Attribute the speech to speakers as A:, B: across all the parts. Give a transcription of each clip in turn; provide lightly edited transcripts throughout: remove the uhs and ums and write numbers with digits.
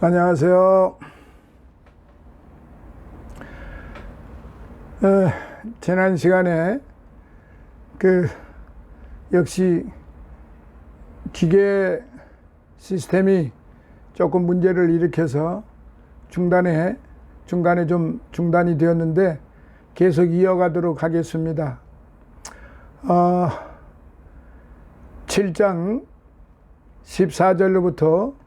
A: 안녕하세요. 지난 시간에 역시 기계 시스템이 조금 문제를 일으켜서 중간에 좀 중단이 되었는데 계속 이어가도록 하겠습니다. 7장 14절로부터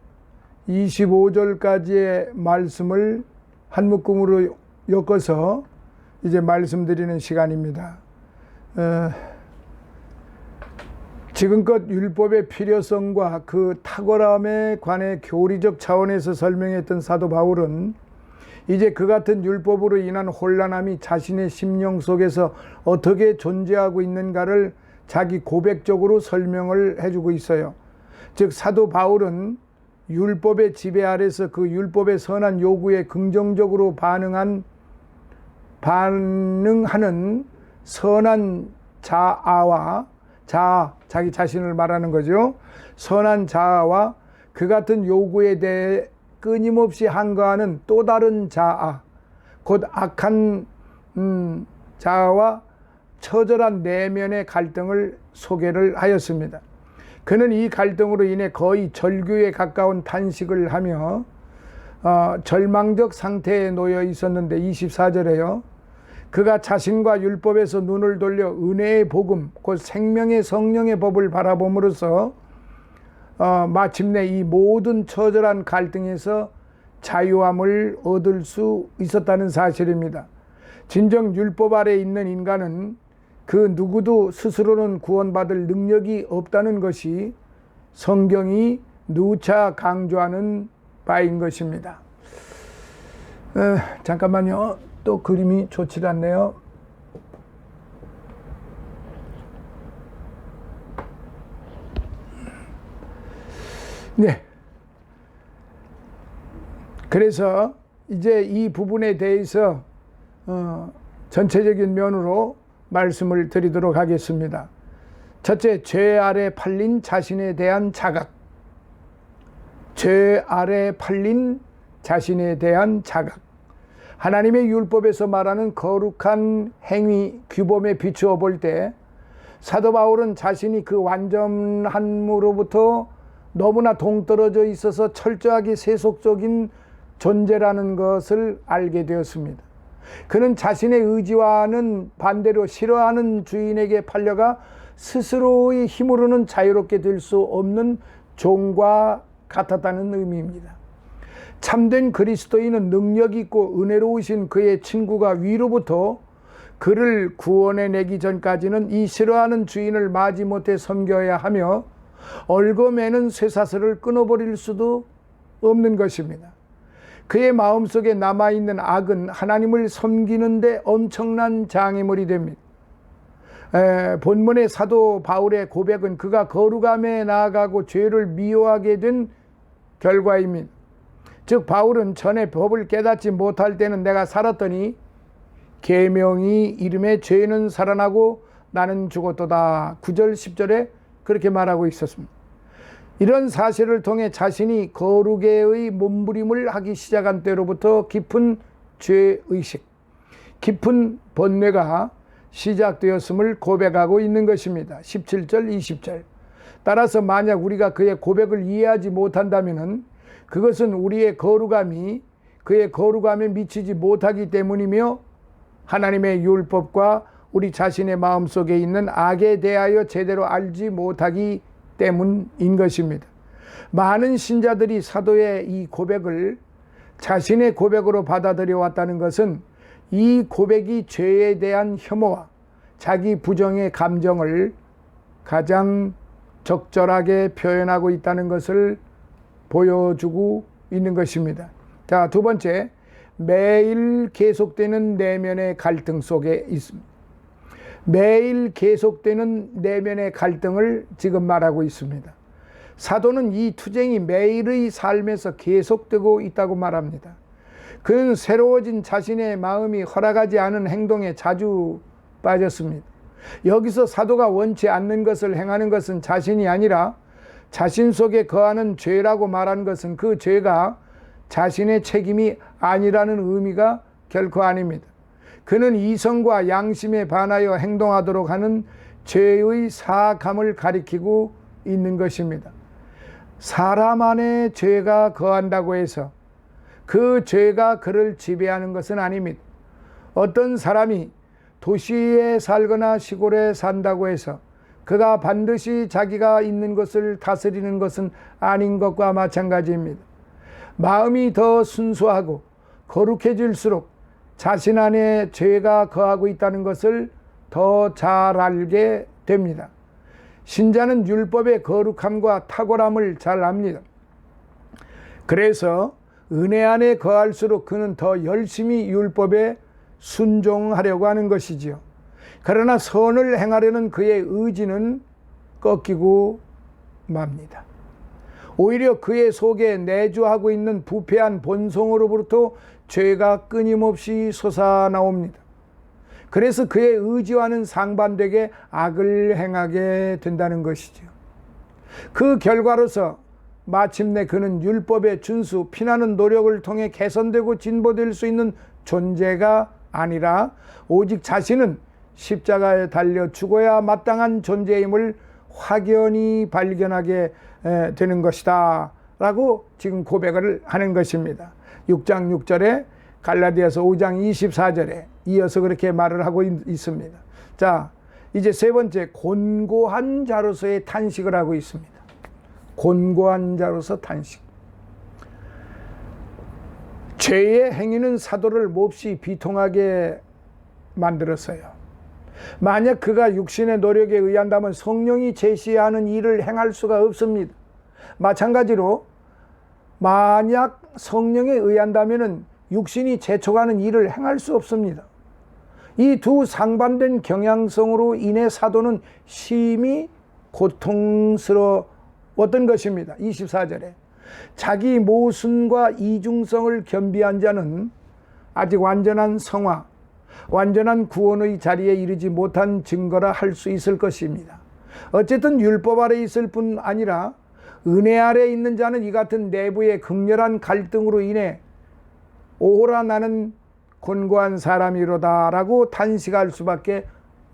A: 25절까지의 말씀을 한 묶음으로 엮어서 이제 말씀드리는 시간입니다. 지금껏 율법의 필요성과 그 탁월함에 관해 교리적 차원에서 설명했던 사도 바울은 이제 그 같은 율법으로 인한 혼란함이 자신의 심령 속에서 어떻게 존재하고 있는가를 자기 고백적으로 설명을 해주고 있어요. 즉 사도 바울은 율법의 지배 아래서 그 율법의 선한 요구에 긍정적으로 반응하는 선한 자기 자신을 말하는 거죠. 선한 자아와 그 같은 요구에 대해 끊임없이 항거하는 또 다른 자아, 곧 악한 자아와 처절한 내면의 갈등을 소개를 하였습니다. 그는 이 갈등으로 인해 거의 절규에 가까운 탄식을 하며 절망적 상태에 놓여 있었는데 24절에요. 그가 자신과 율법에서 눈을 돌려 은혜의 복음, 곧 생명의 성령의 법을 바라봄으로써 마침내 이 모든 처절한 갈등에서 자유함을 얻을 수 있었다는 사실입니다. 진정 율법 아래 있는 인간은 그 누구도 스스로는 구원받을 능력이 없다는 것이 성경이 누차 강조하는 바인 것입니다. 잠깐만요. 또 그림이 좋지 않네요. 네. 그래서 이제 이 부분에 대해서 전체적인 면으로 말씀을 드리도록 하겠습니다. 첫째, 죄 아래 팔린 자신에 대한 자각. 죄 아래 팔린 자신에 대한 자각. 하나님의 율법에서 말하는 거룩한 행위, 규범에 비추어 볼 때 사도 바울은 자신이 그 완전함으로부터 너무나 동떨어져 있어서 철저하게 세속적인 존재라는 것을 알게 되었습니다. 그는 자신의 의지와는 반대로 싫어하는 주인에게 팔려가 스스로의 힘으로는 자유롭게 될 수 없는 종과 같았다는 의미입니다. 참된 그리스도인은 능력 있고 은혜로우신 그의 친구가 위로부터 그를 구원해 내기 전까지는 이 싫어하는 주인을 마지못해 섬겨야 하며 얽어매는 쇠사슬을 끊어버릴 수도 없는 것입니다. 그의 마음속에 남아있는 악은 하나님을 섬기는데 엄청난 장애물이 됩니다. 본문의 사도 바울의 고백은 그가 거룩함에 나아가고 죄를 미워하게 된 결과입니다. 즉 바울은 전에 법을 깨닫지 못할 때는 내가 살았더니 계명이 이름에 죄는 살아나고 나는 죽었도다. 9절 10절에 그렇게 말하고 있었습니다. 이런 사실을 통해 자신이 거룩의 몸부림을 하기 시작한 때로부터 깊은 죄의식, 깊은 번뇌가 시작되었음을 고백하고 있는 것입니다. 17절 20절. 따라서 만약 우리가 그의 고백을 이해하지 못한다면 그것은 우리의 거룩함이 그의 거룩함에 미치지 못하기 때문이며 하나님의 율법과 우리 자신의 마음속에 있는 악에 대하여 제대로 알지 못하기 때문인 것입니다. 많은 신자들이 사도의 이 고백을 자신의 고백으로 받아들여 왔다는 것은 이 고백이 죄에 대한 혐오와 자기 부정의 감정을 가장 적절하게 표현하고 있다는 것을 보여주고 있는 것입니다. 자, 두 번째, 매일 계속되는 내면의 갈등 속에 있습니다. 매일 계속되는 내면의 갈등을 지금 말하고 있습니다. 사도는 이 투쟁이 매일의 삶에서 계속되고 있다고 말합니다. 그는 새로워진 자신의 마음이 허락하지 않은 행동에 자주 빠졌습니다. 여기서 사도가 원치 않는 것을 행하는 것은 자신이 아니라 자신 속에 거하는 죄라고 말하는 것은 그 죄가 자신의 책임이 아니라는 의미가 결코 아닙니다. 그는 이성과 양심에 반하여 행동하도록 하는 죄의 사악함을 가리키고 있는 것입니다. 사람 안에 죄가 거한다고 해서 그 죄가 그를 지배하는 것은 아닙니다. 어떤 사람이 도시에 살거나 시골에 산다고 해서 그가 반드시 자기가 있는 것을 다스리는 것은 아닌 것과 마찬가지입니다. 마음이 더 순수하고 거룩해질수록 자신 안에 죄가 거하고 있다는 것을 더 잘 알게 됩니다. 신자는 율법의 거룩함과 탁월함을 잘 압니다. 그래서 은혜 안에 거할수록 그는 더 열심히 율법에 순종하려고 하는 것이지요. 그러나 선을 행하려는 그의 의지는 꺾이고 맙니다. 오히려 그의 속에 내주하고 있는 부패한 본성으로부터 죄가 끊임없이 솟아나옵니다. 그래서 그의 의지와는 상반되게 악을 행하게 된다는 것이죠. 그 결과로서 마침내 그는 율법의 준수, 피나는 노력을 통해 개선되고 진보될 수 있는 존재가 아니라 오직 자신은 십자가에 달려 죽어야 마땅한 존재임을 확연히 발견하게 되는 것이다 라고 지금 고백을 하는 것입니다. 6장 6절에 갈라디아서 5장 24절에 이어서 그렇게 말을 하고 있습니다. 자, 이제 세 번째, 곤고한 자로서의 탄식을 하고 있습니다. 곤고한 자로서 탄식. 죄의 행위는 사도를 몹시 비통하게 만들었어요. 만약 그가 육신의 노력에 의한다면 성령이 제시하는 일을 행할 수가 없습니다. 마찬가지로 만약 성령에 의한다면 육신이 제촉하는 일을 행할 수 없습니다. 이 두 상반된 경향성으로 인해 사도는 심히 고통스러웠던 것입니다. 24절에 자기 모순과 이중성을 겸비한 자는 아직 완전한 성화, 완전한 구원의 자리에 이르지 못한 증거라 할 수 있을 것입니다. 어쨌든 율법 아래 있을 뿐 아니라 은혜 아래 있는 자는 이 같은 내부의 극렬한 갈등으로 인해 오호라 나는 곤고한 사람이로다 라고 탄식할 수밖에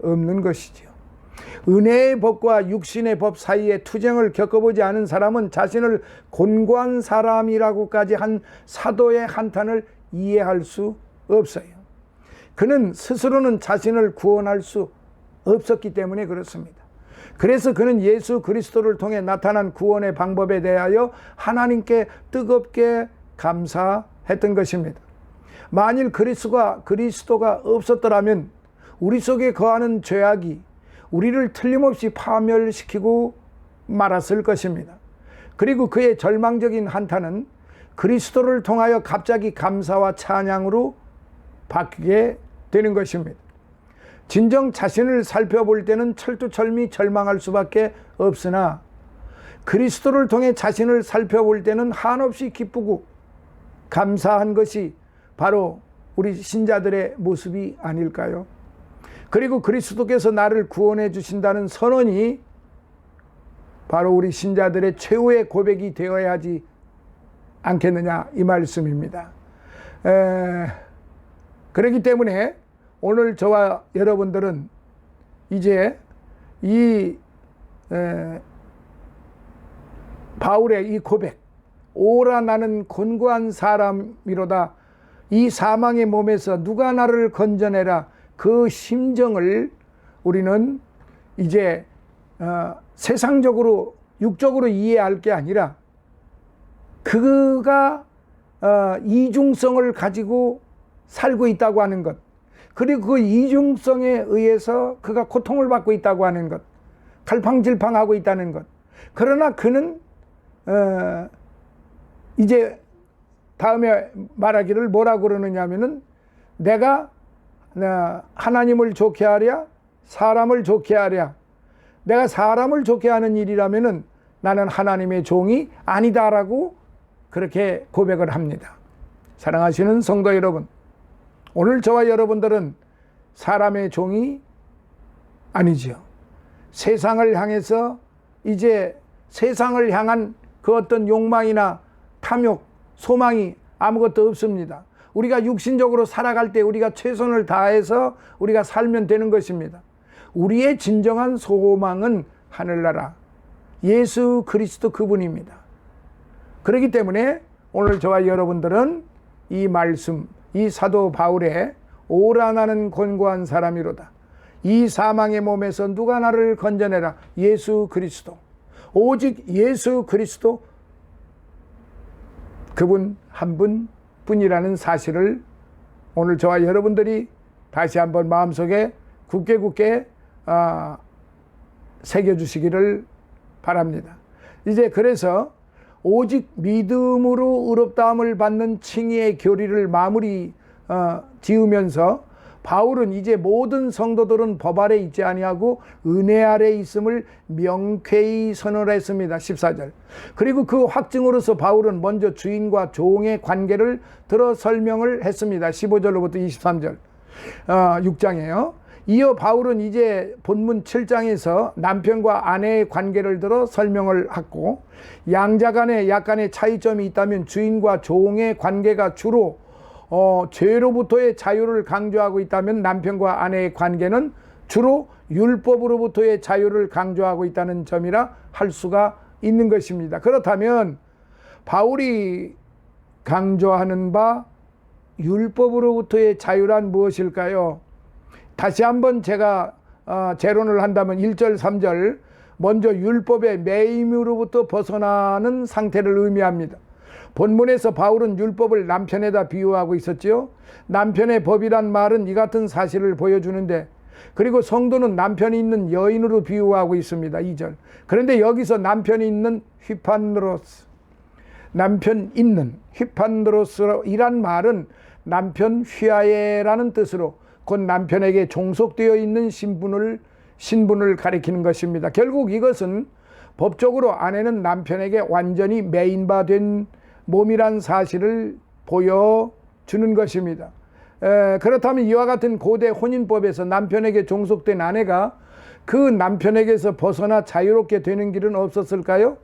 A: 없는 것이지요. 은혜의 법과 육신의 법 사이에 투쟁을 겪어보지 않은 사람은 자신을 곤고한 사람이라고까지 한 사도의 한탄을 이해할 수 없어요. 그는 스스로는 자신을 구원할 수 없었기 때문에 그렇습니다. 그래서 그는 예수 그리스도를 통해 나타난 구원의 방법에 대하여 하나님께 뜨겁게 감사했던 것입니다. 만일 그리스도가 없었더라면 우리 속에 거하는 죄악이 우리를 틀림없이 파멸시키고 말았을 것입니다. 그리고 그의 절망적인 한탄은 그리스도를 통하여 갑자기 감사와 찬양으로 바뀌게 되는 것입니다. 진정 자신을 살펴볼 때는 철두철미 절망할 수밖에 없으나 그리스도를 통해 자신을 살펴볼 때는 한없이 기쁘고 감사한 것이 바로 우리 신자들의 모습이 아닐까요? 그리고 그리스도께서 나를 구원해 주신다는 선언이 바로 우리 신자들의 최후의 고백이 되어야 하지 않겠느냐 이 말씀입니다. 그렇기 때문에 오늘 저와 여러분들은 이제 이 바울의 이 고백, 오라 나는 곤고한 사람이로다, 이 사망의 몸에서 누가 나를 건져내라, 그 심정을 우리는 이제 세상적으로 육적으로 이해할 게 아니라 그가 이중성을 가지고 살고 있다고 하는 것, 그리고 그 이중성에 의해서 그가 고통을 받고 있다고 하는 것, 갈팡질팡하고 있다는 것. 그러나 그는 이제 다음에 말하기를 뭐라고 그러느냐 하면은 내가 하나님을 좋게 하랴 사람을 좋게 하랴, 내가 사람을 좋게 하는 일이라면은 나는 하나님의 종이 아니다라고 그렇게 고백을 합니다. 사랑하시는 성도 여러분, 오늘 저와 여러분들은 사람의 종이 아니지요. 세상을 향해서 이제 세상을 향한 그 어떤 욕망이나 탐욕, 소망이 아무것도 없습니다. 우리가 육신적으로 살아갈 때 우리가 최선을 다해서 우리가 살면 되는 것입니다. 우리의 진정한 소망은 하늘나라 예수 그리스도 그분입니다. 그렇기 때문에 오늘 저와 여러분들은 이 말씀, 이 사도 바울의 오라 나는 권고한 사람이로다. 이 사망의 몸에서 누가 나를 건져내라. 예수 그리스도. 오직 예수 그리스도 그분 한 분뿐이라는 사실을 오늘 저와 여러분들이 다시 한번 마음속에 굳게 새겨주시기를 바랍니다. 이제 그래서 오직 믿음으로 의롭다함을 받는 칭의의 교리를 마무리 지으면서 바울은 이제 모든 성도들은 법 아래 있지 아니하고 은혜 아래 있음을 명쾌히 선언했습니다. 14절. 그리고 그 확증으로서 바울은 먼저 주인과 종의 관계를 들어 설명을 했습니다. 15절로부터 23절 6장이에요. 이어 바울은 이제 본문 7장에서 남편과 아내의 관계를 들어 설명을 하고 양자 간에 약간의 차이점이 있다면 주인과 종의 관계가 주로 죄로부터의 자유를 강조하고 있다면 남편과 아내의 관계는 주로 율법으로부터의 자유를 강조하고 있다는 점이라 할 수가 있는 것입니다. 그렇다면 바울이 강조하는 바 율법으로부터의 자유란 무엇일까요? 다시 한번 제가 재론을 한다면 1절 3절 먼저 율법의 매임으로부터 벗어나는 상태를 의미합니다. 본문에서 바울은 율법을 남편에다 비유하고 있었지요. 남편의 법이란 말은 이 같은 사실을 보여주는데 그리고 성도는 남편이 있는 여인으로 비유하고 있습니다. 2절. 그런데 여기서 남편이 있는 휘판드로스, 남편 있는 휘판드로스이란 말은 남편 휘하에라는 뜻으로 곧 남편에게 종속되어 있는 신분을 가리키는 것입니다. 결국 이것은 법적으로 아내는 남편에게 완전히 매인바된 몸이란 사실을 보여주는 것입니다. 그렇다면 이와 같은 고대 혼인법에서 남편에게 종속된 아내가 그 남편에게서 벗어나 자유롭게 되는 길은 없었을까요?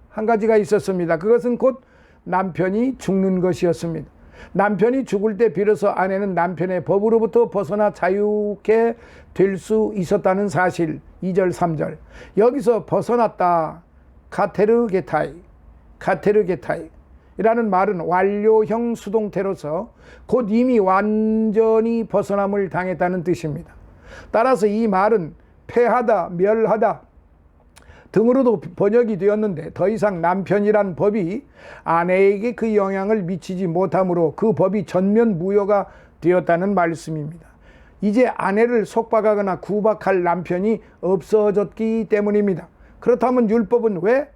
A: 한 가지가 있었습니다. 그것은 곧 남편이 죽는 것이었습니다. 남편이 죽을 때 비로소 아내는 남편의 법으로부터 벗어나 자유롭게 될 수 있었다는 사실. 2절 3절 여기서 벗어났다 카테르게타이 이라는 말은 완료형 수동태로서 곧 이미 완전히 벗어남을 당했다는 뜻입니다. 따라서 이 말은 패하다, 멸하다 등으로도 번역이 되었는데 더 이상 남편이란 법이 아내에게 그 영향을 미치지 못하므로 그 법이 전면 무효가 되었다는 말씀입니다. 이제 아내를 속박하거나 구박할 남편이 없어졌기 때문입니다. 그렇다면 율법은 왜,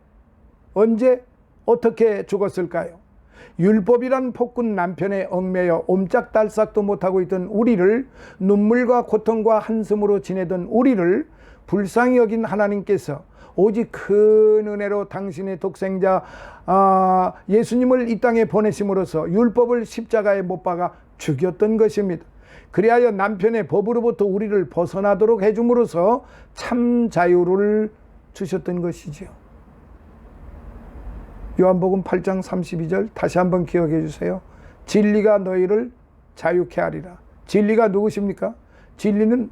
A: 언제, 어떻게 죽었을까요? 율법이란 폭군 남편에 얽매여 옴짝달싹도 못하고 있던 우리를, 눈물과 고통과 한숨으로 지내던 우리를 불쌍히 여긴 하나님께서 오직 큰 은혜로 당신의 독생자 예수님을 이 땅에 보내심으로써 율법을 십자가에 못 박아 죽였던 것입니다. 그리하여 남편의 법으로부터 우리를 벗어나도록 해줌으로써 참 자유를 주셨던 것이지요. 요한복음 8장 32절 다시 한번 기억해 주세요. 진리가 너희를 자유케 하리라. 진리가 누구십니까? 진리는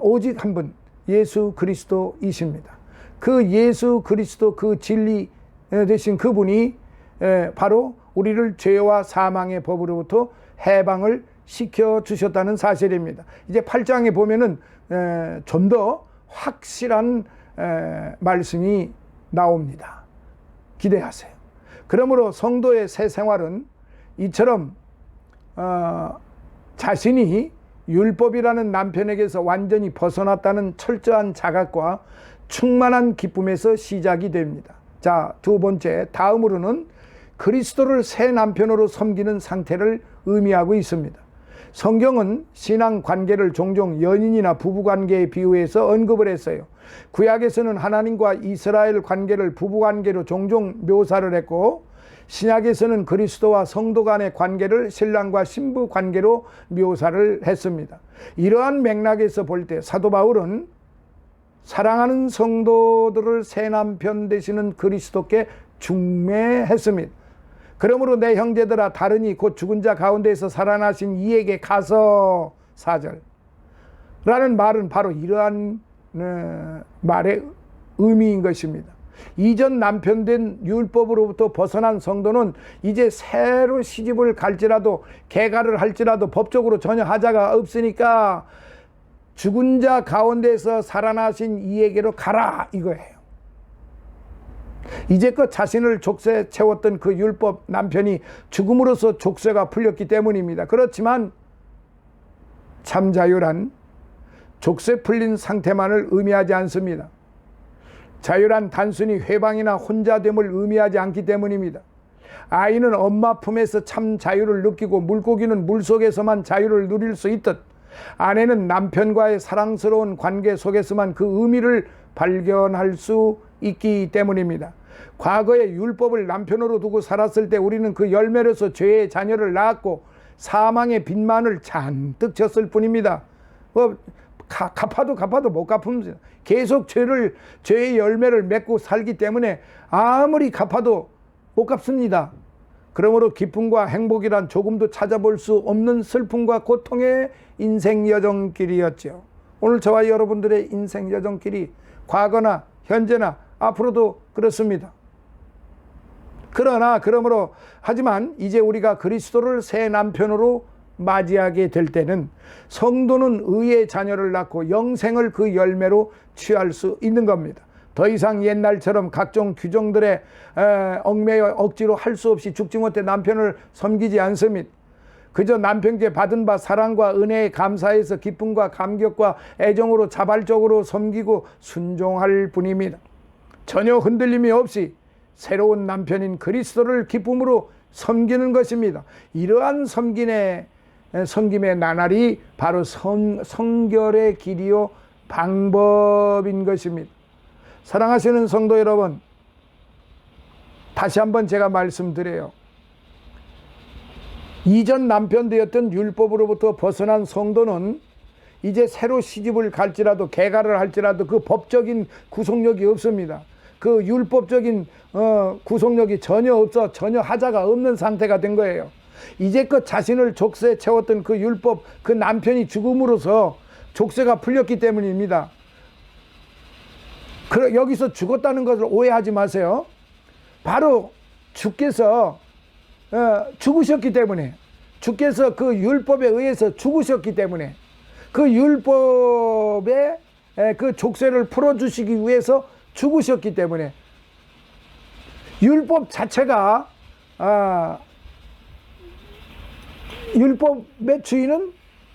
A: 오직 한 분, 예수 그리스도이십니다. 그 예수 그리스도, 그 진리 되신 그분이 바로 우리를 죄와 사망의 법으로부터 해방을 시켜주셨다는 사실입니다. 이제 8장에 보면은 좀 더 확실한 말씀이 나옵니다. 기대하세요. 그러므로 성도의 새 생활은 이처럼 자신이 율법이라는 남편에게서 완전히 벗어났다는 철저한 자각과 충만한 기쁨에서 시작이 됩니다. 자, 두 번째, 다음으로는 그리스도를 새 남편으로 섬기는 상태를 의미하고 있습니다. 성경은 신앙 관계를 종종 연인이나 부부 관계에 비유해서 언급을 했어요. 구약에서는 하나님과 이스라엘 관계를 부부 관계로 종종 묘사를 했고, 신약에서는 그리스도와 성도 간의 관계를 신랑과 신부 관계로 묘사를 했습니다. 이러한 맥락에서 볼 때 사도 바울은 사랑하는 성도들을 새 남편 되시는 그리스도께 중매했습니다. 그러므로 내 형제들아 다르니 곧 죽은 자 가운데에서 살아나신 이에게 가서 4절 라는 말은 바로 이러한 말의 의미인 것입니다. 이전 남편된 율법으로부터 벗어난 성도는 이제 새로 시집을 갈지라도 개가를 할지라도 법적으로 전혀 하자가 없으니까 죽은 자 가운데서 살아나신 이에게로 가라 이거예요. 이제껏 자신을 족쇄에 채웠던 그 율법 남편이 죽음으로써 족쇄가 풀렸기 때문입니다. 그렇지만 참 자유란 족쇄 풀린 상태만을 의미하지 않습니다. 자유란 단순히 회방이나 혼자됨을 의미하지 않기 때문입니다. 아이는 엄마 품에서 참 자유를 느끼고 물고기는 물속에서만 자유를 누릴 수 있듯 아내는 남편과의 사랑스러운 관계 속에서만 그 의미를 발견할 수 있기 때문입니다. 과거에 율법을 남편으로 두고 살았을 때 우리는 그 열매로서 죄의 자녀를 낳았고 사망의 빚만을 잔뜩 졌을 뿐입니다. 갚아도 못 갚습니다. 계속 죄의 열매를 맺고 살기 때문에 아무리 갚아도 못 갚습니다. 그러므로 기쁨과 행복이란 조금도 찾아볼 수 없는 슬픔과 고통의 인생 여정길이었죠. 오늘 저와 여러분들의 인생 여정길이 과거나 현재나 앞으로도 그렇습니다. 그러므로 하지만 이제 우리가 그리스도를 새 남편으로 맞이하게 될 때는 성도는 의의 자녀를 낳고 영생을 그 열매로 취할 수 있는 겁니다. 더 이상 옛날처럼 각종 규정들에 얽매여 억지로 할 수 없이 죽지 못해 남편을 섬기지 않습니다. 그저 남편께 받은 바 사랑과 은혜에 감사해서 기쁨과 감격과 애정으로 자발적으로 섬기고 순종할 뿐입니다. 전혀 흔들림이 없이 새로운 남편인 그리스도를 기쁨으로 섬기는 것입니다. 이러한 섬김의 나날이 바로 성결의 길이요 방법인 것입니다. 사랑하시는 성도 여러분, 다시 한번 제가 말씀드려요. 이전 남편 되었던 율법으로부터 벗어난 성도는 이제 새로 시집을 갈지라도 개가를 할지라도 그 법적인 구속력이 없습니다. 그 율법적인 구속력이 전혀 없어 전혀 하자가 없는 상태가 된 거예요. 이제껏 자신을 족쇄에 채웠던 그 율법 그 남편이 죽음으로써 족쇄가 풀렸기 때문입니다. 여기서 죽었다는 것을 오해하지 마세요. 바로 주께서 죽으셨기 때문에, 주께서 그 율법에 의해서 죽으셨기 때문에, 그 율법의 그 족쇄를 풀어주시기 위해서 죽으셨기 때문에, 율법 자체가 율법의 주인은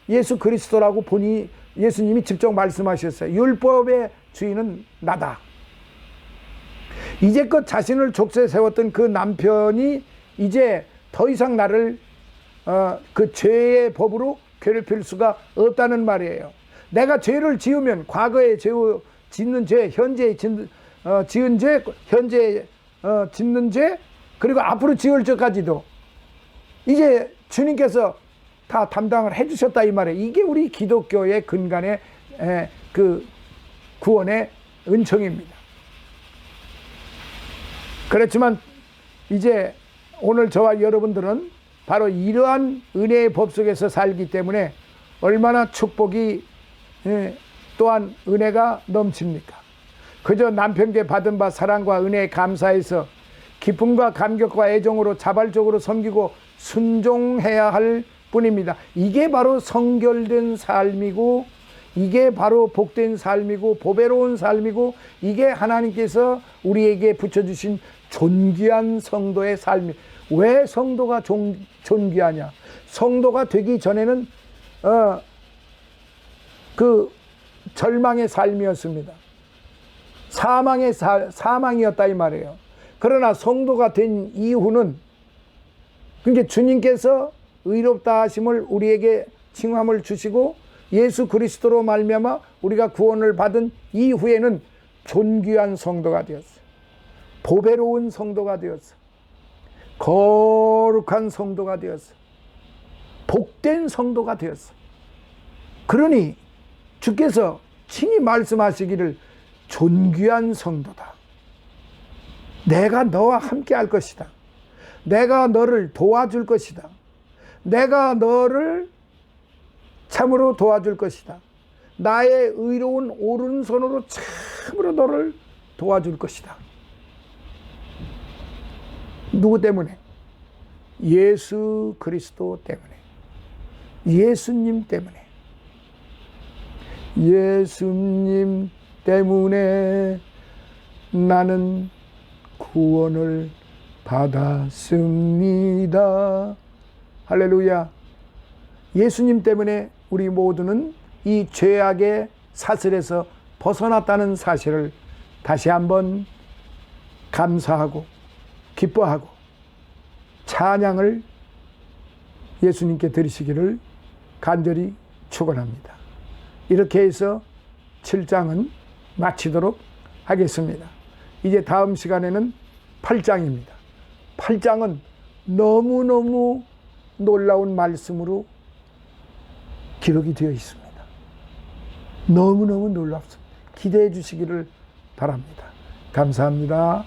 A: 예수 그리스도라고 보니 예수님이 직접 말씀하셨어요. 율법의 주인은 나다. 이제껏 자신을 족쇄에 세웠던 그 남편이 이제 더 이상 나를 그 죄의 법으로 괴롭힐 수가 없다는 말이에요. 내가 죄를 지으면 과거에 짓는 죄, 현재 지은 죄, 현재 짓는 죄, 그리고 앞으로 지을 죄까지도 이제 주님께서 다 담당을 해주셨다 이 말이에요. 이게 우리 기독교의 근간의 그 구원의 은총입니다. 그렇지만 이제 오늘 저와 여러분들은 바로 이러한 은혜의 법 속에서 살기 때문에 얼마나 축복이 또한 은혜가 넘칩니까? 그저 남편께 받은 바 사랑과 은혜에 감사해서 기쁨과 감격과 애정으로 자발적으로 섬기고 순종해야 할 뿐입니다. 이게 바로 성결된 삶이고, 이게 바로 복된 삶이고 보배로운 삶이고, 이게 하나님께서 우리에게 붙여주신 존귀한 성도의 삶이. 왜 성도가 존귀하냐? 성도가 되기 전에는 그 절망의 삶이었습니다. 사망이었다 이 말이에요. 그러나 성도가 된 이후는, 그러니까 주님께서 의롭다 하심을 우리에게 칭함을 주시고 예수 그리스도로 말미암아 우리가 구원을 받은 이후에는 존귀한 성도가 되었어요. 보배로운 성도가 되었어요. 거룩한 성도가 되었어요. 복된 성도가 되었어요. 그러니 주께서 친히 말씀하시기를 존귀한 성도다. 내가 너와 함께 할 것이다. 내가 너를 도와줄 것이다. 내가 너를 참으로 도와줄 것이다. 나의 의로운 오른손으로 참으로 너를 도와줄 것이다. 누구 때문에? 예수 그리스도 때문에. 예수님 때문에. 예수님 때문에 나는 구원을 받았습니다. 할렐루야. 예수님 때문에 우리 모두는 이 죄악의 사슬에서 벗어났다는 사실을 다시 한번 감사하고 기뻐하고 찬양을 예수님께 드리시기를 간절히 축원합니다. 이렇게 해서 7장은 마치도록 하겠습니다. 이제 다음 시간에는 8장입니다. 8장은 너무너무 놀라운 말씀으로 기록이 되어 있습니다. 너무너무 놀랍습니다. 기대해 주시기를 바랍니다. 감사합니다.